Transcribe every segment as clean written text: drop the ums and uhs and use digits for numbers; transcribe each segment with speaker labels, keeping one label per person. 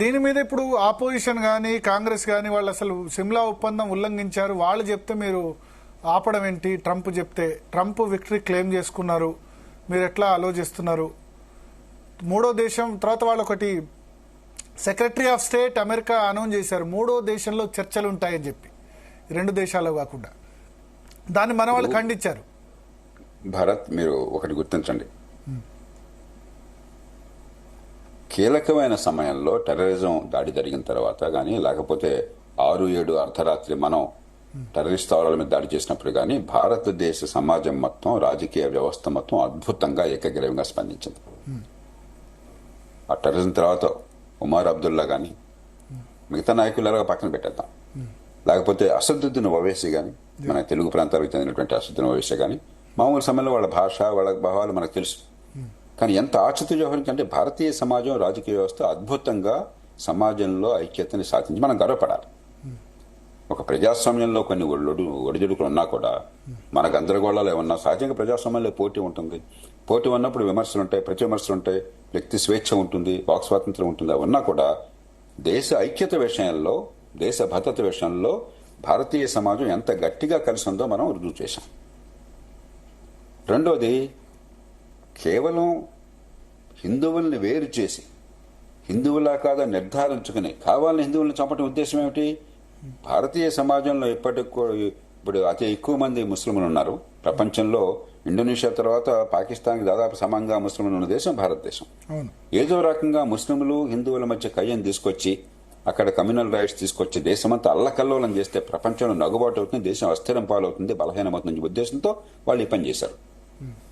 Speaker 1: దీని మీద ఇప్పుడు ఆపోజిషన్ కానీ కాంగ్రెస్ కానీ వాళ్ళు అసలు సిమ్లా ఒప్పందం ఉల్లంఘించారు, వాళ్ళు చెప్తే మీరు ఆపడం ఏంటి? ట్రంప్ చెప్తే ట్రంప్ విక్టరీ క్లెయిమ్ చేసుకున్నారు, మీరు ఎట్లా ఆలోచిస్తున్నారు? మూడో దేశం తర్వాత వాళ్ళు ఒకటి secretary of state America announce చేశారు, మూడో దేశంలో చర్చలు ఉంటాయని చెప్పి, రెండు దేశాలు కాకుండా. దాన్ని మన వాళ్ళు ఖండించారు.
Speaker 2: భారత్, మీరు ఒకటి గుర్తించండి, కీలకమైన సమయంలో టెర్రరిజం దాడి జరిగిన తర్వాత కానీ, లేకపోతే 6-7 అర్ధరాత్రి మనం టెర్రరిస్ట్ స్థావరాల మీద దాడి చేసినప్పుడు కానీ భారతదేశ సమాజం మొత్తం, రాజకీయ వ్యవస్థ మొత్తం అద్భుతంగా ఏకగ్రీవంగా స్పందించింది. ఆ టెర్రరిజం తర్వాత ఉమర్ అబ్దుల్లా కానీ, మిగతా నాయకులాగా పక్కన పెట్టేద్దాం, లేకపోతే అసదుద్దీన్ ఓవైసీ కానీ, మన తెలుగు ప్రాంతాలకు చెందినటువంటి అసదుద్దీన్ ఓవైసీ కానీ, మామూలు సమయంలో వాళ్ళ భాష, వాళ్ళ భావాలు మనకు తెలుసు. కానీ ఎంత ఆచితూ వ్యవహరించంటే భారతీయ సమాజం, రాజకీయ వ్యవస్థ అద్భుతంగా సమాజంలో ఐక్యతని సాధించి మనం గర్వపడాలి. ఒక ప్రజాస్వామ్యంలో కొన్ని ఒడిదుడుకులు ఉన్నా కూడా, మన గందరగోళాలు ఏమన్నా సహజంగా ప్రజాస్వామ్యంలో పోటీ ఉంటుంది. పోటీ ఉన్నప్పుడు విమర్శలు ఉంటాయి, ప్రతి విమర్శలు ఉంటాయి, వ్యక్తి స్వేచ్ఛ ఉంటుంది, వాక్ స్వాతంత్రం ఉంటుంది. ఉన్నా కూడా దేశ ఐక్యత విషయంలో, దేశ భద్రత విషయంలో భారతీయ సమాజం ఎంత గట్టిగా కలిసి ఉందో మనం రుజువు చేశాం. రెండోది, కేవలం హిందువుల్ని వేరు చేసి హిందువులా కాదా నిర్ధారించుకుని కావాలని హిందువుల్ని చంపడం ఉద్దేశం ఏమిటి? భారతీయ సమాజంలో ఇప్పుడు అతి ఎక్కువ మంది ముస్లింలు ఉన్నారు ప్రపంచంలో. ఇండోనేషియా తర్వాత పాకిస్తాన్కి దాదాపు సమానంగా ముస్లింలు ఉన్న దేశం భారతదేశం. ఏదో రకంగా ముస్లింలు హిందువుల మధ్య కయ్యం తీసుకొచ్చి, అక్కడ కమ్యూనల్ రైట్స్ తీసుకొచ్చి దేశమంతా అల్లకల్లోలం చేస్తే ప్రపంచంలో నగుబాటు అవుతుంది, దేశం అస్థిరం పాలవుతుంది, బలహీనమవుతుంది ఉద్దేశంతో వాళ్ళు ఈ పని చేశారు.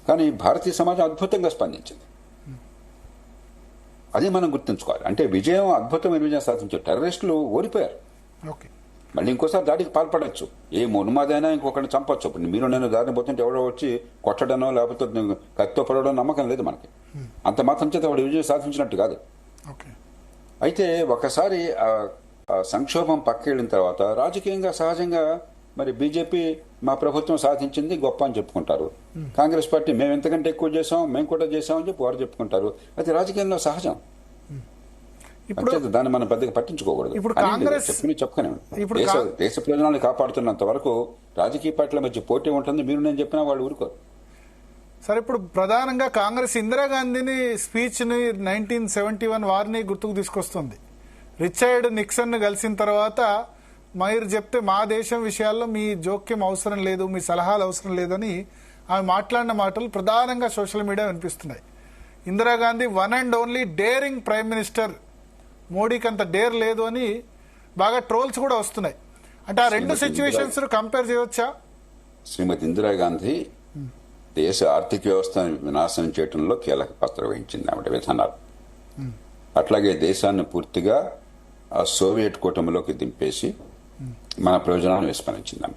Speaker 2: కానీ భారతీయ సమాజం అద్భుతంగా స్పందించింది. అది మనం గుర్తుంచుకోవాలి. అంటే విజయం, అద్భుతమైన విజయం సాధించారు. టెర్రరిస్టులు ఓడిపోయారు. మళ్ళీ ఇంకోసారి దాడికి పాల్పడచ్చు, ఏ ఉన్మాదైనా ఇంకొకరిని చంపొచ్చు. ఇప్పుడు మీరు నేను దారిని పోతుంటే ఎవడో వచ్చి కొట్టడనో లేకపోతే కత్తితో పడడం నమ్మకం లేదు మనకి. అంత మాత్రం చేత వాడు విజయం సాధించినట్టు కాదు. అయితే ఒకసారి సంక్షోభం పక్కెళ్ళిన తర్వాత రాజకీయంగా సహజంగా మరి బీజేపీ మా ప్రభుత్వం సాధించింది గొప్ప అని చెప్పుకుంటారు, కాంగ్రెస్ పార్టీ మేము ఎంతకంటే ఎక్కువ చేసాం, మేము కూడా చేసామని చెప్పి వారు చెప్పుకుంటారు. అది రాజకీయంలో సహజం. దాన్ని మనం పెద్దగా పట్టించుకోకూడదు. దేశ ప్రయోజనాన్ని కాపాడుతున్నంత వరకు రాజకీయ పార్టీల మధ్య పోటీ ఉంటుంది. మీరు నేను చెప్పినా వాళ్ళు ఊరుకోరు.
Speaker 1: సరే, ఇప్పుడు ప్రధానంగా కాంగ్రెస్ ఇందిరాగాంధీని స్పీచ్ ని 1971 వారిని గుర్తుకు తీసుకొస్తుంది. రిచర్డ్ నిక్సన్ కలిసిన తర్వాత మీరు చెప్తే మా దేశం విషయాల్లో మీ జోక్యం అవసరం లేదు, మీ సలహాలు అవసరం లేదని ఆమె మాట్లాడిన మాటలు ప్రధానంగా సోషల్ మీడియా వినిపిస్తున్నాయి. Indira Gandhi one and only daring prime minister, మోడీకి అంత డేర్ లేదు అని బాగా ట్రోల్స్ కూడా వస్తున్నాయి. అంటే ఆ రెండు సిచ్యువేషన్స్ కంపేర్ చేయవచ్చా?
Speaker 2: శ్రీమతి ఇందిరాగాంధీ దేశ ఆర్థిక వ్యవస్థను వినాశనం చేయడంలో కీలక పాత్ర వహించింది ఆవిడ విధానాలు. అట్లాగే దేశాన్ని పూర్తిగా ఆ సోవియట్ కూటమిలోకి దింపేసి మన ప్రయోజనాలను విస్మరించింది.